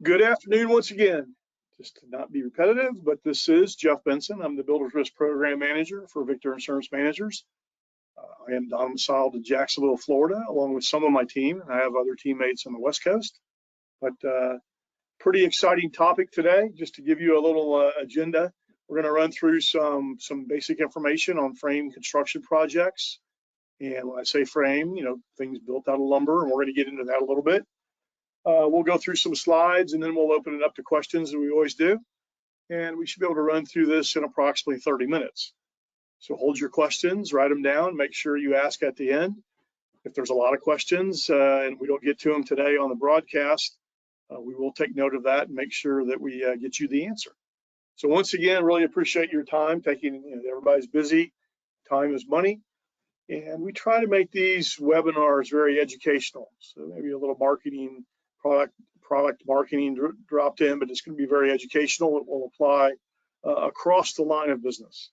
Good afternoon once again. Just to not be repetitive, but this is Jeff Benson. I'm the Builders Risk Program Manager for Victor Insurance Managers. I am domiciled in Jacksonville, Florida, along with some of my team. I have other teammates on the West Coast. But pretty exciting topic today. Just to give you a little agenda, we're going to run through some basic information on frame construction projects. And when I say frame, things built out of lumber, and we're going to get into that a little bit. We'll go through some slides and then we'll open it up to questions as we always do. And we should be able to run through this in approximately 30 minutes. So hold your questions, write them down, make sure you ask at the end. If there's a lot of questions and we don't get to them today on the broadcast, we will take note of that and make sure that we get you the answer. So once again, really appreciate your time taking, everybody's busy, time is money. And we try to make these webinars very educational. So maybe a little marketing, product marketing dropped in, but it's going to be very educational. It will apply across the line of business.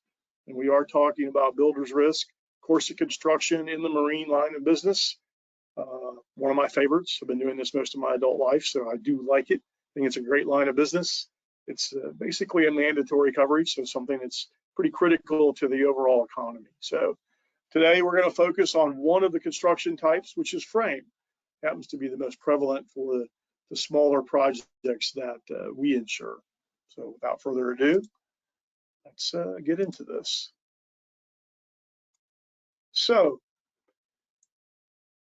And we are talking about builder's risk, course of construction in the marine line of business. One of my favorites. I've been doing this most of my adult life, so I do like it. I think it's a great line of business. It's basically a mandatory coverage, so something that's pretty critical to the overall economy. So today we're going to focus on one of the construction types, which is frame. Happens to be the most prevalent for the smaller projects that we insure. So without further ado, let's get into this. So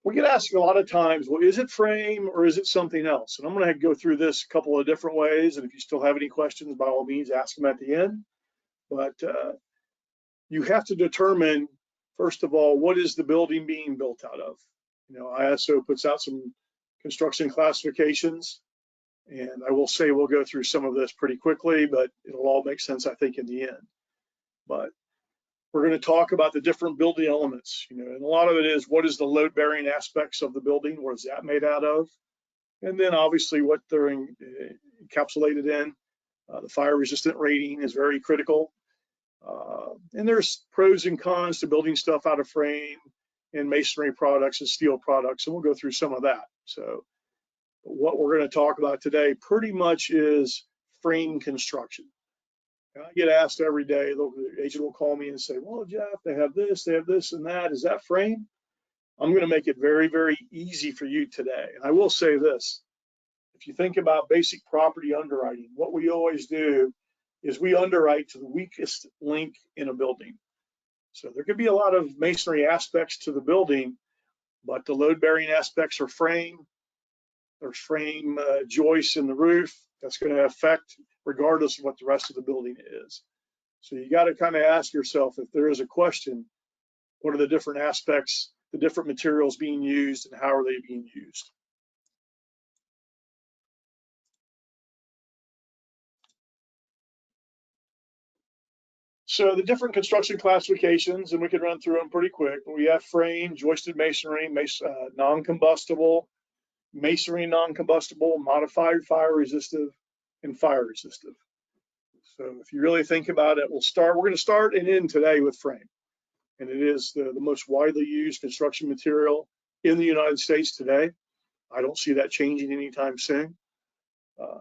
we get asked a lot of times, well, is it frame or is it something else? And I'm going to go through this a couple of different ways. And if you still have any questions, by all means, ask them at the end. But you have to determine, first of all, what is the building being built out of? ISO puts out some construction classifications, and I will say we'll go through some of this pretty quickly, but it'll all make sense, I think, in the end. But we're going to talk about the different building elements, and a lot of it is what is the load-bearing aspects of the building, what is that made out of, and then obviously what they're encapsulated in. The fire-resistant rating is very critical, and there's pros and cons to building stuff out of frame and masonry products and steel products, and we'll go through some of that. So what we're going to talk about today pretty much is frame construction. And I get asked every day, the agent will call me and say, well, Jeff, they have this and that. Is that frame? I'm going to make it very, very easy for you today. And I will say this, if you think about basic property underwriting, what we always do is we underwrite to the weakest link in a building. So there could be a lot of masonry aspects to the building, but the load-bearing aspects are frame. There's frame joists in the roof. That's going to affect regardless of what the rest of the building is. So you got to kind of ask yourself, if there is a question, what are the different aspects, the different materials being used, and how are they being used? So the different construction classifications, and we can run through them pretty quick. We have frame, joisted masonry, non-combustible, masonry non-combustible, modified fire resistive, and fire resistive. So if you really think about it, we're going to start and end today with frame. And it is the most widely used construction material in the United States today. I don't see that changing anytime soon.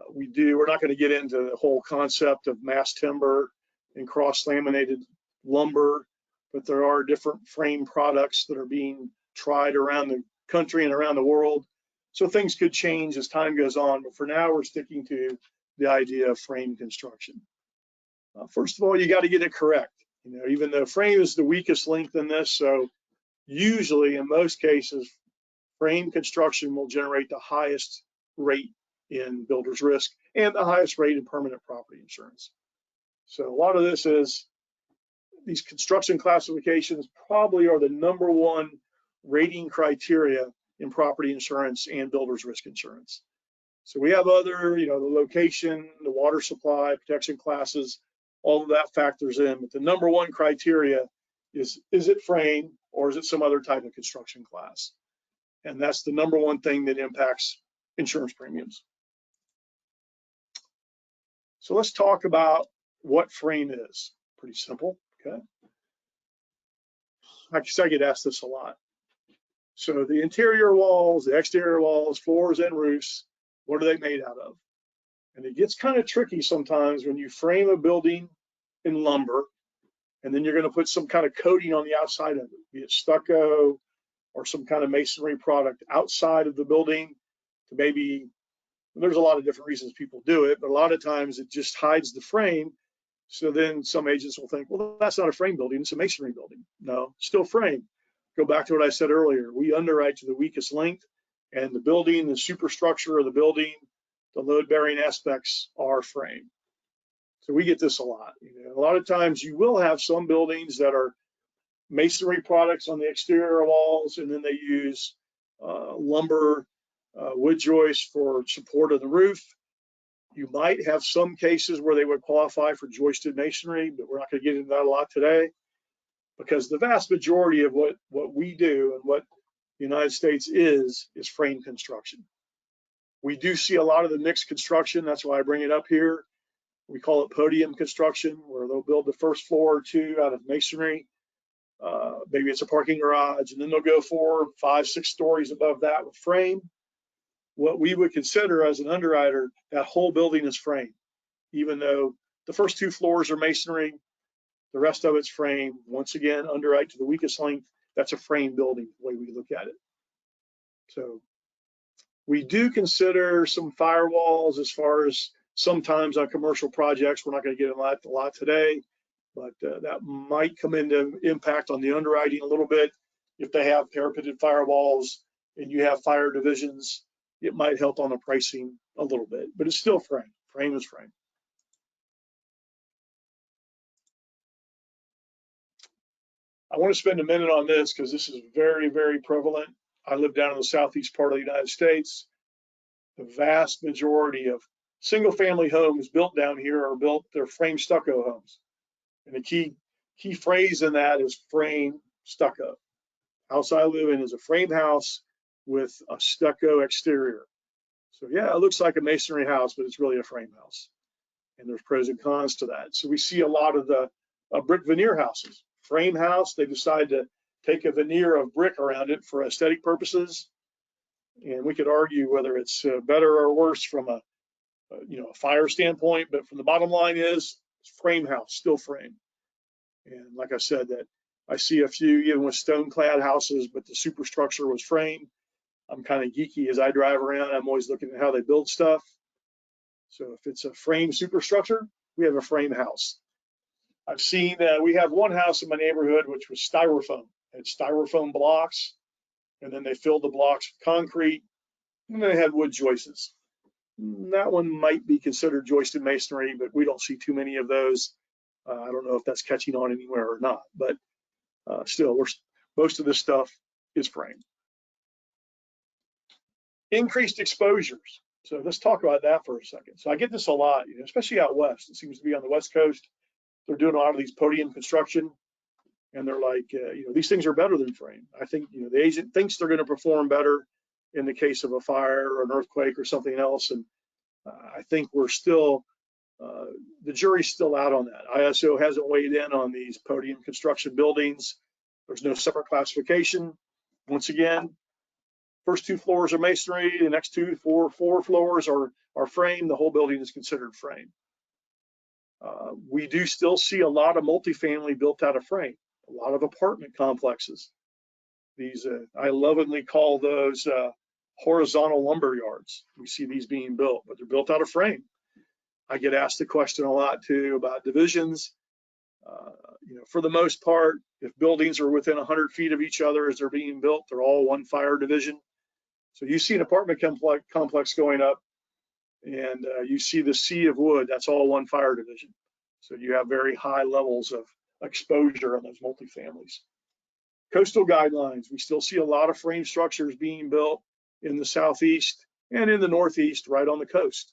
We're not going to get into the whole concept of mass timber and cross-laminated lumber, but there are different frame products that are being tried around the country and around the world. So things could change as time goes on, but for now we're sticking to the idea of frame construction. First of all, you got to get it correct. Even though frame is the weakest link in this, so usually in most cases, frame construction will generate the highest rate in builder's risk and the highest rate in permanent property insurance. So a lot of this is these construction classifications probably are the #1 rating criteria in property insurance and builder's risk insurance. So we have other, the location, the water supply, protection classes, all of that factors in. But the #1 criteria is it frame or is it some other type of construction class? And that's the #1 thing that impacts insurance premiums. So let's talk about what frame is. Pretty simple, okay? I get asked this a lot. So the interior walls, the exterior walls, floors, and roofs, what are they made out of? And it gets kind of tricky sometimes when you frame a building in lumber, and then you're going to put some kind of coating on the outside of it, be it stucco or some kind of masonry product outside of the building to maybe, there's a lot of different reasons people do it, but a lot of times it just hides the frame. So then some agents will think, well, that's not a frame building, it's a masonry building. No, still frame. Go back to what I said earlier. We underwrite to the weakest link, and the building, the superstructure of the building, the load-bearing aspects are frame. So we get this a lot. A lot of times you will have some buildings that are masonry products on the exterior walls, and then they use lumber, wood joists for support of the roof. You might have some cases where they would qualify for joisted masonry, but we're not going to get into that a lot today, because the vast majority of what we do and what the United States is frame construction. We do see a lot of the mixed construction. That's why I bring it up here. We call it podium construction, where they'll build the first floor or two out of masonry. Maybe it's a parking garage, and then they'll go 4, 5, 6 stories above that with frame. What we would consider as an underwriter, that whole building is frame, even though the first 2 floors are masonry, the rest of it's frame. Once again, underwrite to the weakest link. That's a frame building, the way we look at it. So we do consider some firewalls as far as sometimes on commercial projects. We're not going to get into a lot today, but that might come into impact on the underwriting a little bit. If they have parapeted firewalls and you have fire divisions, it might help on the pricing a little bit, but it's still frame. Frame is frame. I want to spend a minute on this because this is very, very prevalent. I live down in the southeast part of the United States. The vast majority of single family homes built down here are built, they're frame stucco homes. And the key phrase in that is frame stucco. House I live in is a frame house with a stucco exterior. So yeah, it looks like a masonry house, but it's really a frame house. And there's pros and cons to that. So we see a lot of the brick veneer houses. Frame house, they decide to take a veneer of brick around it for aesthetic purposes. And we could argue whether it's better or worse from a fire standpoint, but from the bottom line is frame house, still frame. And like I said, that I see a few even with stone clad houses, but the superstructure was frame. I'm kind of geeky as I drive around. I'm always looking at how they build stuff. So if it's a frame superstructure, we have a frame house. I've seen, we have one house in my neighborhood, which was styrofoam. It had styrofoam blocks, and then they filled the blocks with concrete, and they had wood joists. That one might be considered joisted masonry, but we don't see too many of those. I don't know if that's catching on anywhere or not, but still, most of this stuff is frame. Increased exposures. So let's talk about that for a second. So I get this a lot, especially out west. It seems to be on the West Coast. They're doing a lot of these podium construction, and they're like, these things are better than frame. I think, the agent thinks they're going to perform better in the case of a fire or an earthquake or something else. And I think we're still, the jury's still out on that. ISO hasn't weighed in on these podium construction buildings. There's no separate classification. Once again, first 2 floors are masonry, the next 4 floors are frame. The whole building is considered frame. We do still see a lot of multifamily built out of frame, a lot of apartment complexes. These, I lovingly call those horizontal lumber yards. We see these being built, but they're built out of frame. I get asked the question a lot too about divisions. For the most part, if buildings are within 100 feet of each other as they're being built, they're all one fire division. So you see an apartment complex going up, and you see the sea of wood, that's all one fire division. So you have very high levels of exposure on those multifamilies. Coastal guidelines, we still see a lot of frame structures being built in the southeast and in the northeast right on the coast.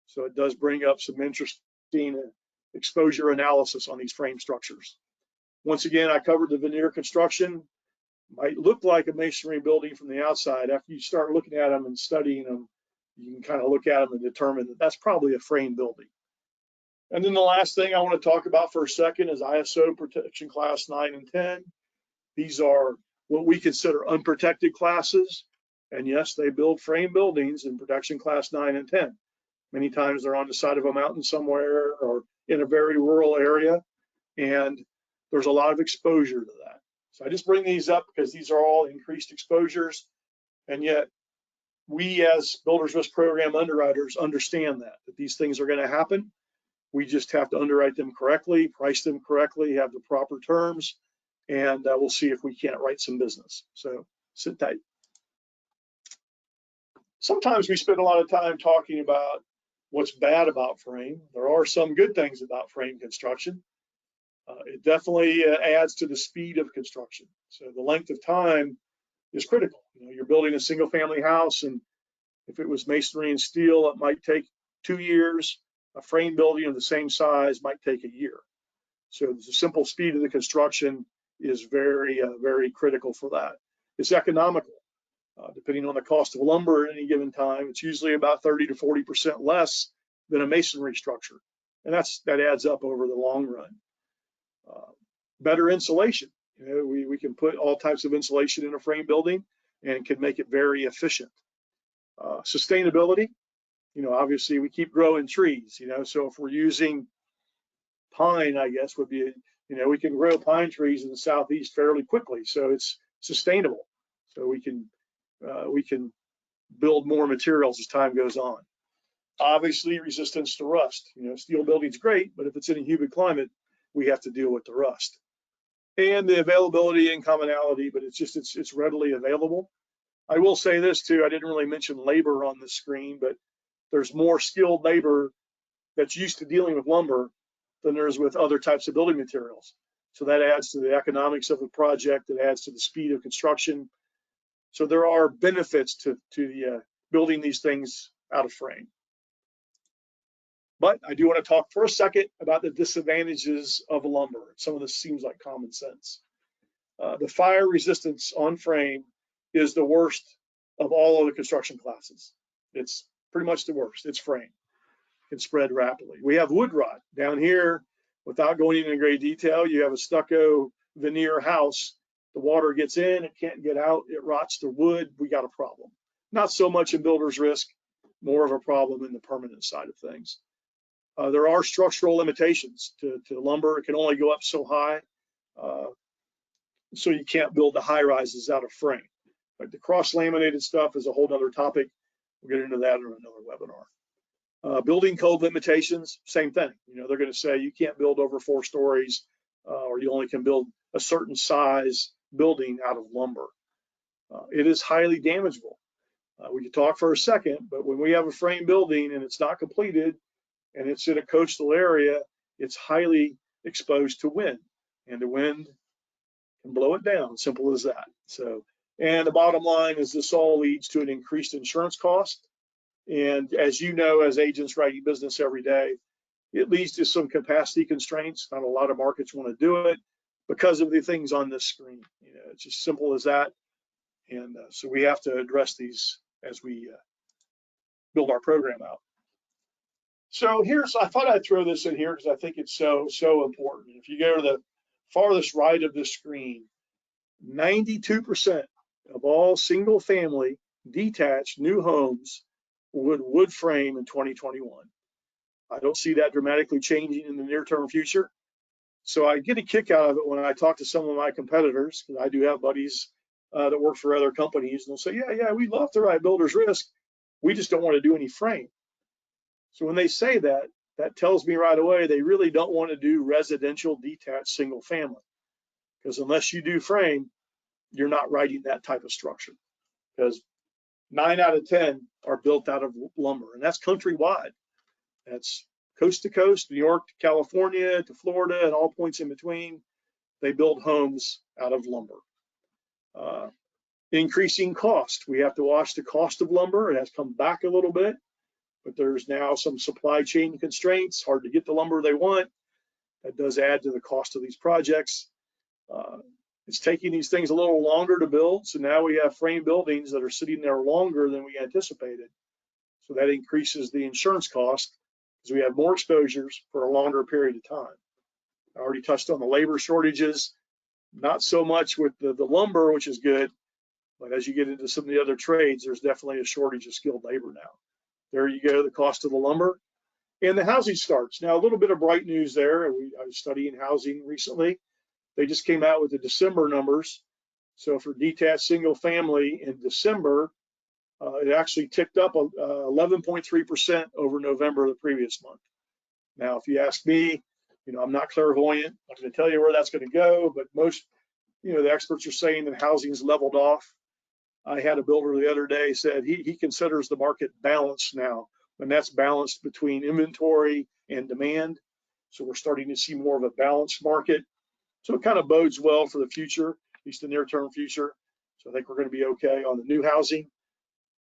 So it does bring up some interesting exposure analysis on these frame structures. Once again, I covered the veneer construction. Might look like a masonry building from the outside. After you start looking at them and studying them, you can kind of look at them and determine that that's probably a frame building. And then the last thing I want to talk about for a second is ISO protection class 9 and 10. These are what we consider unprotected classes. And yes, they build frame buildings in protection class 9 and 10. Many times they're on the side of a mountain somewhere or in a very rural area, and there's a lot of exposure to that. So I just bring these up because these are all increased exposures, and yet we as builders risk program underwriters understand that these things are going to happen. We just have to underwrite them correctly, price them correctly, have the proper terms, and we'll see if we can't write some business. So sit tight. Sometimes we spend a lot of time talking about what's bad about frame. There are some good things about frame construction. It definitely adds to the speed of construction. So the length of time is critical. You know, you're building a single family house, and if it was masonry and steel, it might take 2 years. A frame building of the same size might take a year. So the simple speed of the construction is very, very critical for that. It's economical. Depending on the cost of lumber at any given time, it's usually about 30 to 40% less than a masonry structure. And that adds up over the long run. Better insulation. You know, we can put all types of insulation in a frame building and can make it very efficient. Sustainability. You know, obviously we keep growing trees, you know, so if we're using pine, I guess would be, you know, we can grow pine trees in the Southeast fairly quickly. So it's sustainable. So we can build more materials as time goes on. Obviously resistance to rust. You know, steel building's great, but if it's in a humid climate, we have to deal with the rust. And the availability and commonality, but it's readily available. I will say this too, I didn't really mention labor on the screen, but there's more skilled labor that's used to dealing with lumber than there's with other types of building materials. So that adds to the economics of the project. It adds to the speed of construction. So there are benefits to building these things out of frame. But I do want to talk for a second about the disadvantages of lumber. Some of this seems like common sense. The fire resistance on frame is the worst of all of the construction classes. It's pretty much the worst. It's frame. It can spread rapidly. We have wood rot down here. Without going into great detail, you have a stucco veneer house. The water gets in, it can't get out, it rots the wood. We got a problem. Not so much in builder's risk, more of a problem in the permanent side of things. There are structural limitations to lumber. It can only go up so high, so you can't build the high rises out of frame. But the cross-laminated stuff is a whole other topic. We'll get into that in another webinar. Building code limitations, same thing. You know, they're going to say you can't build over 4 stories, or you only can build a certain size building out of lumber. It is highly damageable. We could talk for a second, but when we have a frame building and it's not completed and it's in a coastal area, it's highly exposed to wind, and the wind can blow it down. Simple as that. So, and the bottom line is this all leads to an increased insurance cost. And as you know, as agents writing business every day, it leads to some capacity constraints. Not a lot of markets want to do it because of the things on this screen. You know, it's just simple as that. And so we have to address these as we build our program out. So I thought I'd throw this in here because I think it's so important. If you go to the farthest right of the screen, 92% of all single family detached new homes wood frame in 2021. I don't see that dramatically changing in the near term future. So I get a kick out of it when I talk to some of my competitors, because I do have buddies that work for other companies, and they'll say, yeah, we'd love to write builder's risk. We just don't want to do any frame. So when they say that, that tells me right away they really don't want to do residential detached single family, because unless you do frame, you're not writing that type of structure, because 9 out of 10 are built out of lumber, and that's countrywide. That's coast to coast, New York to California to Florida and all points in between. They build homes out of lumber. Increasing cost. We have to watch the cost of lumber. It has come back a little bit, but there's now some supply chain constraints, hard to get the lumber they want. That does add to the cost of these projects. It's taking these things a little longer to build. So now we have frame buildings that are sitting there longer than we anticipated. So that increases the insurance cost because we have more exposures for a longer period of time. I already touched on the labor shortages, not so much with the lumber, which is good, but as you get into some of the other trades, there's definitely a shortage of skilled labor now. There you go, the cost of the lumber. And the housing starts. Now, a little bit of bright news there. I was studying housing recently. They just came out with the December numbers. So for detached single family in December, it actually ticked up 11.3% over November of the previous month. Now, if you ask me, I'm not clairvoyant. I'm not going to tell you where that's going to go, but most, the experts are saying that housing's leveled off. I had a builder the other day said he considers the market balanced now, and that's balanced between inventory and demand. So we're starting to see more of a balanced market. So it kind of bodes well for the future, at least the near-term future. So I think we're going to be okay on the new housing.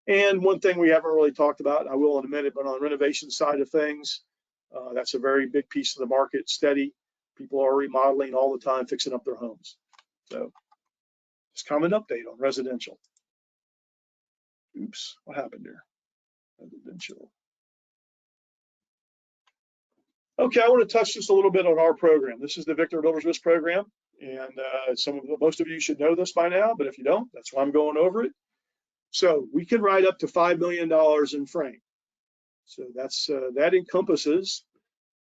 And one thing we haven't really talked about, I will in a minute, but on the renovation side of things, that's a very big piece of the market, steady. People are remodeling all the time, fixing up their homes. So just kind of an update on residential. Oops, what happened there? Residential. Okay, I want to touch just a little bit on our program. This is the Victor Builders Risk program, and most of you should know this by now, but if you don't, that's why I'm going over it. So we can write up to $5 million in frame. So that encompasses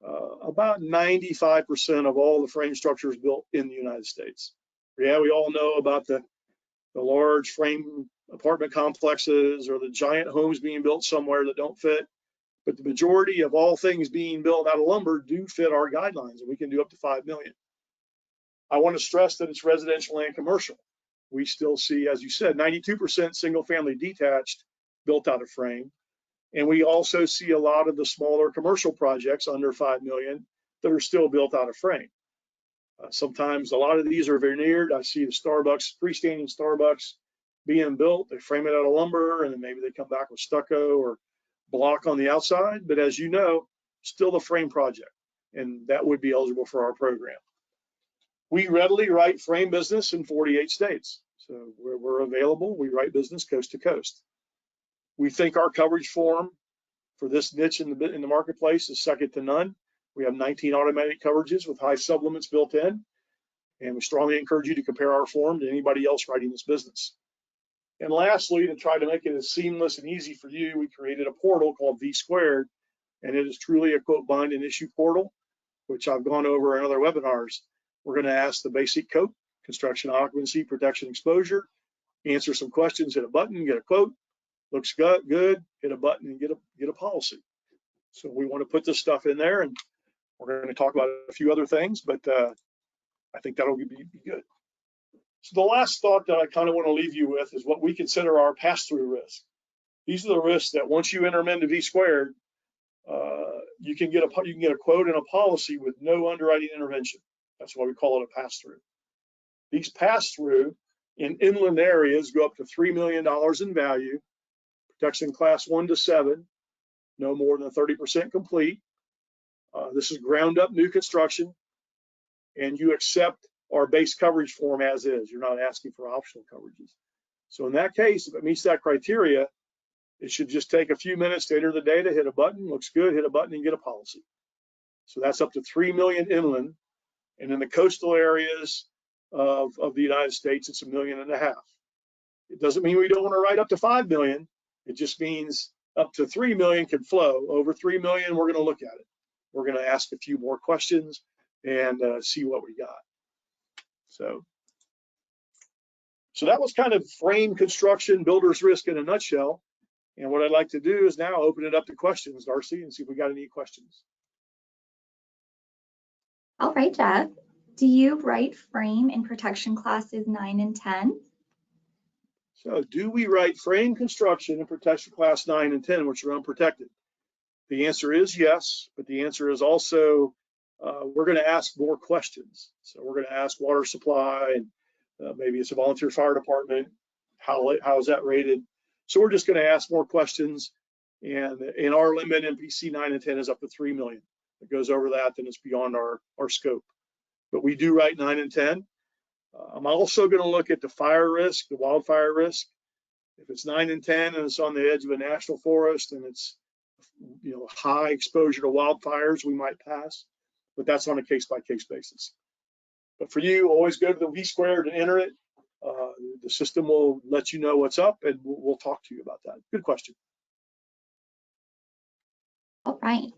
about 95% of all the frame structures built in the United States. Yeah, we all know about the large frame apartment complexes or the giant homes being built somewhere that don't fit. But the majority of all things being built out of lumber do fit our guidelines, and we can do up to 5 million. I want to stress that it's residential and commercial. We still see, as you said, 92% single family detached built out of frame. And we also see a lot of the smaller commercial projects under 5 million that are still built out of frame. Sometimes a lot of these are veneered. I see the Starbucks, freestanding Starbucks being built. They frame it out of lumber, and then maybe they come back with stucco or block on the outside. But as you know, still a frame project, and that would be eligible for our program. We readily write frame business in 48 states. So we're available. We write business coast to coast. We think our coverage form for this niche in the marketplace is second to none. We have 19 automatic coverages with high sublimits built in, and we strongly encourage you to compare our form to anybody else writing this business. And lastly, to try to make it as seamless and easy for you, we created a portal called V Squared, and it is truly a quote bind and issue portal, which I've gone over in other webinars. We're going to ask the basic code, construction, occupancy, protection, exposure, answer some questions, hit a button, get a quote. Looks good, hit a button and get a policy. So we want to put this stuff in there, and we're going to talk about a few other things, but I think that'll be good. So the last thought that I kind of want to leave you with is what we consider our pass-through risk. These are the risks that once you enter them into V Squared, you can get a quote and a policy with no underwriting intervention. That's why we call it a pass-through. These pass-through in inland areas go up to $3 million in value. Protection class 1 to 7, no more than 30% complete. This is ground up new construction, and you accept our base coverage form as is. You're not asking for optional coverages. So in that case, if it meets that criteria, it should just take a few minutes to enter the data, hit a button, looks good, hit a button and get a policy. So that's up to 3 million inland, and in the coastal areas of the United States, it's 1.5 million. It doesn't mean we don't want to write up to 5 million. It just means up to 3 million can flow. Over 3 million, we're going to look at it. We're going to ask a few more questions and see what we got. So that was kind of frame construction, builder's risk in a nutshell. And what I'd like to do is now open it up to questions, Darcy, and see if we got any questions. All right, Jeff. Do you write frame in protection classes 9 and 10? So do we write frame construction in protection class 9 and 10, which are unprotected? The answer is yes, but the answer is also we're going to ask more questions. So we're going to ask water supply, and maybe it's a volunteer fire department. How is that rated? So we're just going to ask more questions. And in our limit, MPC 9 and 10 is up to 3 million. If it goes over that, then it's beyond our scope. But we do write 9 and 10. I'm also going to look at the fire risk, the wildfire risk. If it's 9 and 10 and it's on the edge of a national forest and it's high exposure to wildfires, we might pass, but that's on a case-by-case basis. But for you, always go to the V Squared and enter it. The system will let you know what's up, and we'll talk to you about that. Good question. All right.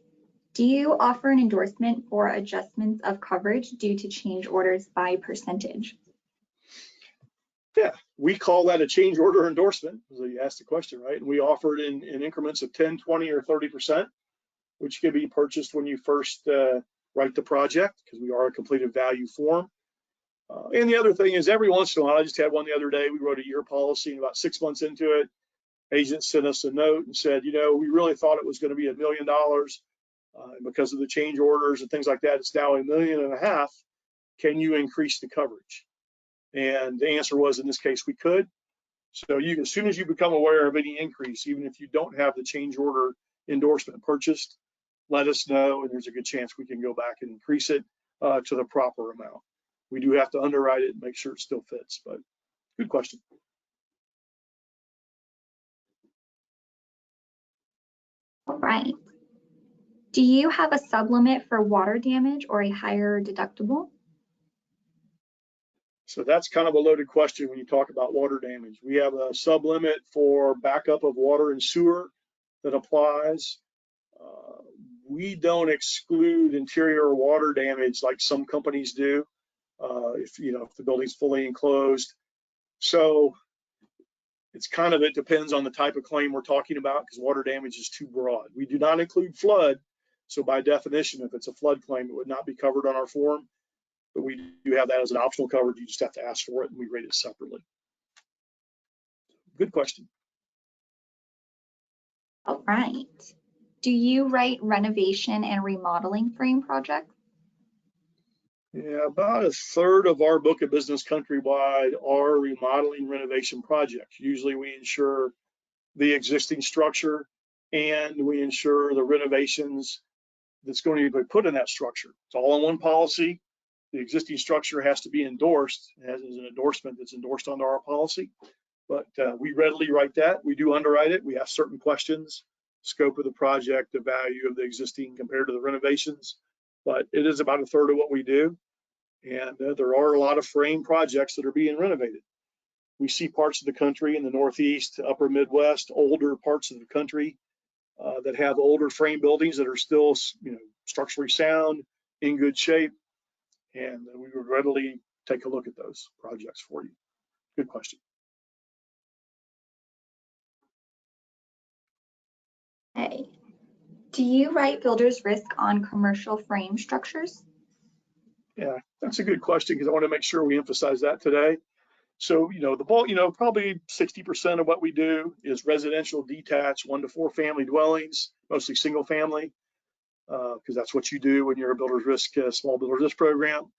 Do you offer an endorsement for adjustments of coverage due to change orders by percentage? Yeah, we call that a change order endorsement. So you asked the question, right? And we offer it in increments of 10, 20, or 30%, which can be purchased when you first write the project, because we are a completed value form. And the other thing is, every once in a while, I just had one the other day, we wrote a year policy, and about 6 months into it, agent sent us a note and said, you know, we really thought it was going to be $1 million. And because of the change orders and things like that, it's now $1.5 million. Can you increase the coverage? And the answer was, in this case, we could. So you, as soon as you become aware of any increase, even if you don't have the change order endorsement purchased, let us know, and there's a good chance we can go back and increase it to the proper amount. We do have to underwrite it and make sure it still fits, but good question. All right. Do you have a sublimit for water damage or a higher deductible? So that's kind of a loaded question when you talk about water damage. We have a sublimit for backup of water and sewer that applies. We don't exclude interior water damage like some companies do, if the building's fully enclosed. So it's kind of, it depends on the type of claim we're talking about, because water damage is too broad. We do not include flood. So by definition, if it's a flood claim, it would not be covered on our form. But we do have that as an optional coverage. You just have to ask for it, and we rate it separately. Good question. All right. Do you write renovation and remodeling frame projects? Yeah, about a third of our book of business countrywide are remodeling renovation projects. Usually we insure the existing structure, and we insure the renovations that's going to be put in that structure. It's all in one policy. The existing structure has to be endorsed as an endorsement that's endorsed under our policy. But we readily write that. We do underwrite it. We ask certain questions, scope of the project, the value of the existing compared to the renovations. But it is about a third of what we do. And there are a lot of frame projects that are being renovated. We see parts of the country in the Northeast, upper Midwest, older parts of the country that have older frame buildings that are still, structurally sound, in good shape. And we would readily take a look at those projects for you. Good question. Okay. Do you write builder's risk on commercial frame structures? Yeah, that's a good question, because I want to make sure we emphasize that today. So, the bulk, probably 60% of what we do is residential detached 1 to 4 family dwellings, mostly single family, because that's what you do when you're a builder's risk, small builder's risk program.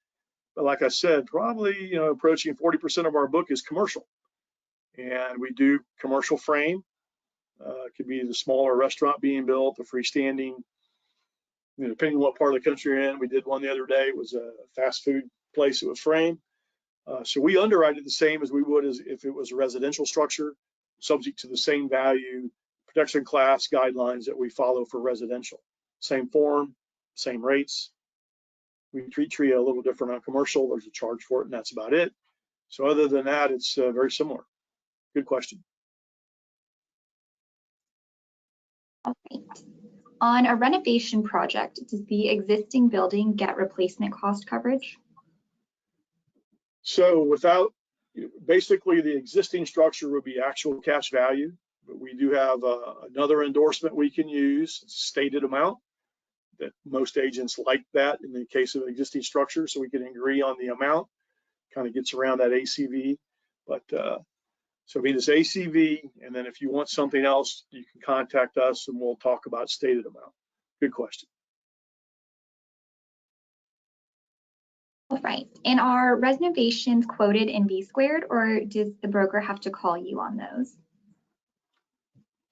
But like I said, probably, approaching 40% of our book is commercial. And we do commercial frame. It could be the smaller restaurant being built, the freestanding, depending on what part of the country you're in. We did one the other day. It was a fast food place that was frame. So we underwrite it the same as we would as if it was a residential structure, subject to the same value, protection class guidelines that we follow for residential. Same form, same rates. We treat TRIA a little different on commercial. There's a charge for it, and that's about it. So other than that, it's very similar. Good question. All right. On a renovation project, does the existing building get replacement cost coverage? So basically the existing structure would be actual cash value, but we do have another endorsement we can use, stated amount, that most agents like that in the case of an existing structure, so we can agree on the amount. Kind of gets around that ACV, but so it'll be this ACV, and then if you want something else, you can contact us and we'll talk about stated amount. Good question. All right. And are renovations quoted in V-squared, or does the broker have to call you on those?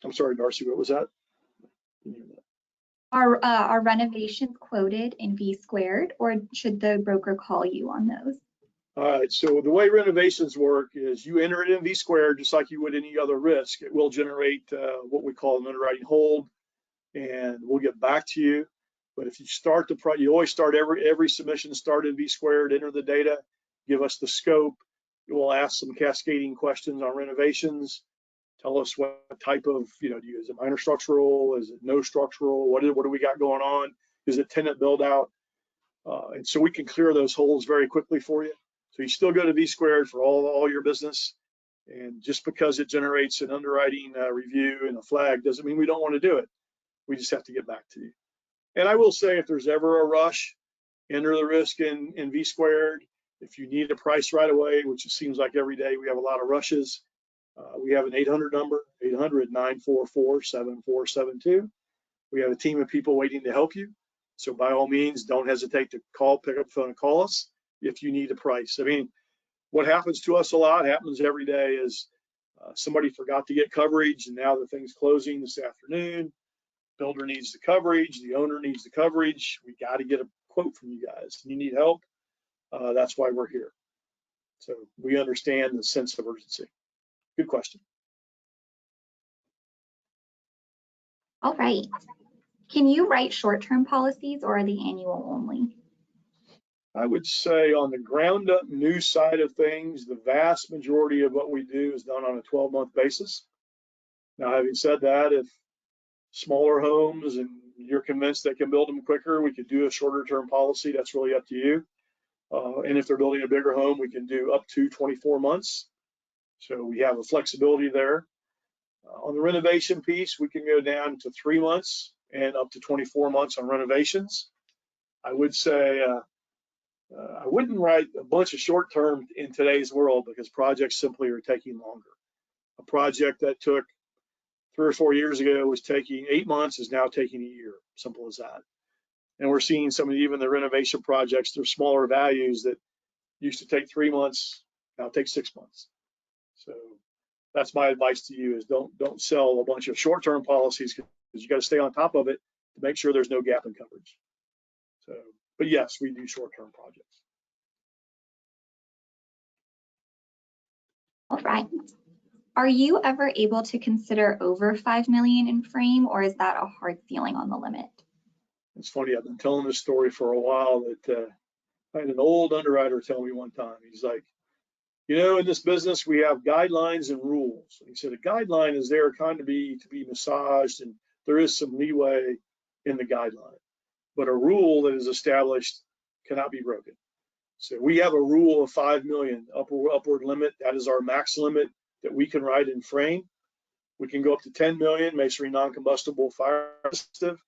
I'm sorry, Darcy, what was that? Are renovations quoted in V-squared, or should the broker call you on those? All right, so the way renovations work is you enter it in V-squared just like you would any other risk. It will generate what we call an underwriting hold, and we'll get back to you. But if you start you always start every submission start in V-squared, enter the data, give us the scope. We'll ask some cascading questions on renovations. Tell us what type of, is it minor structural? Is it no structural? What do we got going on? Is it tenant build out? And so we can clear those holes very quickly for you. So you still go to V squared for all your business. And just because it generates an underwriting review and a flag doesn't mean we don't want to do it. We just have to get back to you. And I will say, if there's ever a rush, enter the risk in V squared. If you need a price right away, which it seems like every day we have a lot of rushes, we have an 800 number, 800-944-7472. We have a team of people waiting to help you. So by all means, don't hesitate to pick up the phone and call us if you need a price. I mean, what happens to us a lot, happens every day, is somebody forgot to get coverage and now the thing's closing this afternoon. Builder needs the coverage, the owner needs the coverage. We got to get a quote from you guys. You need help. That's why we're here. So we understand the sense of urgency. Good question. All right. Can you write short-term policies, or are they annual only? I would say on the ground up new side of things, the vast majority of what we do is done on a 12-month basis. Now, having said that, if smaller homes and you're convinced they can build them quicker, we could do a shorter term policy. That's really up to you. And if they're building a bigger home, we can do up to 24 months. So we have a flexibility there. On the renovation piece, we can go down to 3 months and up to 24 months on renovations. I would say I wouldn't write a bunch of short term in today's world because projects simply are taking longer. A project that took 3 or 4 years ago was taking 8 months is now taking a year. Simple as that. And we're seeing some of even the renovation projects, they're smaller values that used to take 3 months, now take 6 months. So that's my advice to you, is don't sell a bunch of short-term policies, because you got to stay on top of it to make sure there's no gap in coverage. So, but yes, we do short-term projects. All right. Are you ever able to consider over 5 million in frame, or is that a hard ceiling on the limit? It's funny, I've been telling this story for a while, that I had an old underwriter tell me one time. He's like, in this business, we have guidelines and rules. And he said a guideline is there kind of to be massaged, and there is some leeway in the guideline. But a rule that is established cannot be broken. So we have a rule of 5 million upward limit. That is our max limit that we can write in frame. We can go up to 10 million masonry non-combustible fire resistive.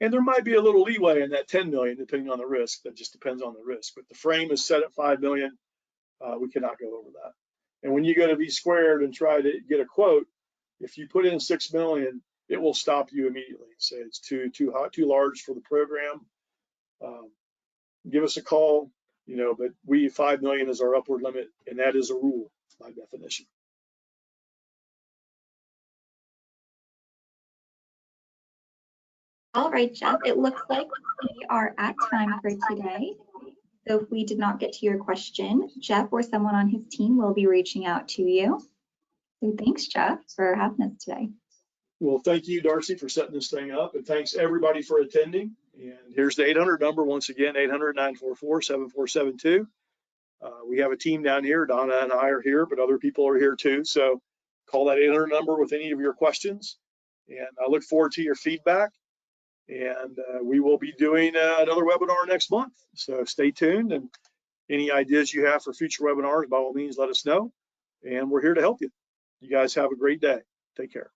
And there might be a little leeway in that 10 million depending on the risk. That just depends on the risk. But the frame is set at 5 million. We cannot go over that. And when you go to V squared and try to get a quote, if you put in 6 million, it will stop you immediately. Say it's too large for the program. Give us a call, but 5 million is our upward limit, and that is a rule by definition. All right, Jeff, it looks like we are at time for today. So if we did not get to your question, Jeff or someone on his team will be reaching out to you. So thanks, Jeff, for having us today. Well, thank you, Darcy, for setting this thing up, and thanks everybody for attending. And here's the 800 number once again, 800-944-7472. We have a team down here. Donna and I are here, but other people are here too. So call that 800 number with any of your questions. And I look forward to your feedback. And we will be doing another webinar next month. So stay tuned, and any ideas you have for future webinars, by all means, let us know. And we're here to help you. You guys have a great day. Take care.